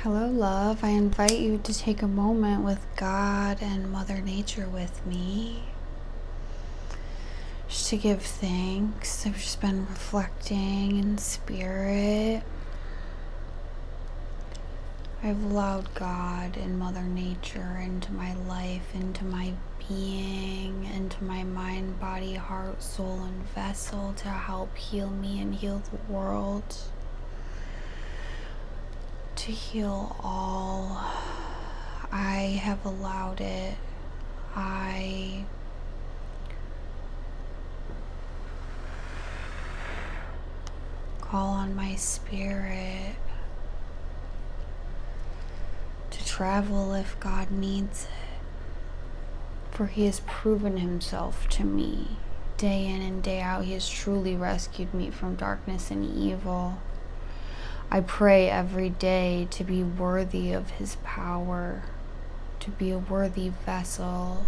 Hello, love. I invite you to take a moment with God and Mother Nature with me. Just to give thanks. I've just been reflecting in spirit. I've allowed God and Mother Nature into my life, into my being, into my mind, body, heart, soul, and vessel to help heal me and heal the world. To heal all. I have allowed it. I call on my spirit to travel if God needs it. For He has proven Himself to me day in and day out. He has truly rescued me from darkness and evil. I pray every day to be worthy of His power, to be a worthy vessel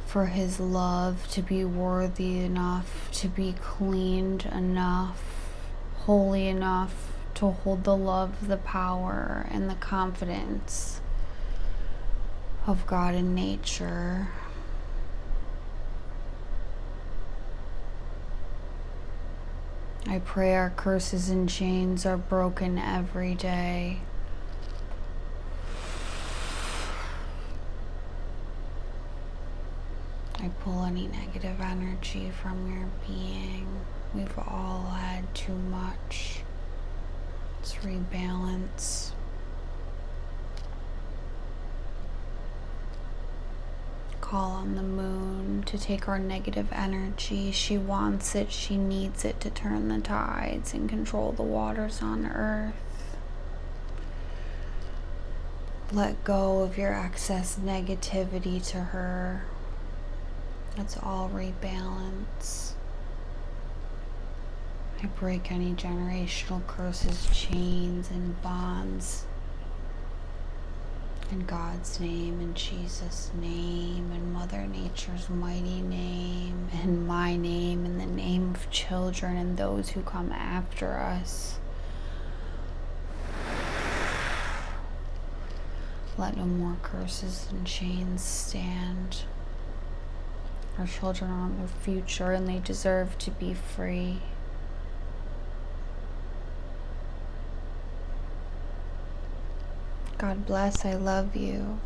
for His love, to be worthy enough, to be cleaned enough, holy enough to hold the love, the power, and the confidence of God and nature. I pray our curses and chains are broken every day. I pull any negative energy from your being. We've all had too much. Let's rebalance. Call on the moon to take our negative energy. She wants it, she needs it to turn the tides and control the waters on earth. Let go of your excess negativity to her. Let's all rebalance. I break any generational curses, chains, and bonds. In God's name, in Jesus' name, in Mother Nature's mighty name, in my name, in the name of children and those who come after us. Let no more curses and chains stand. Our children are on their future and they deserve to be free. God bless. I love you.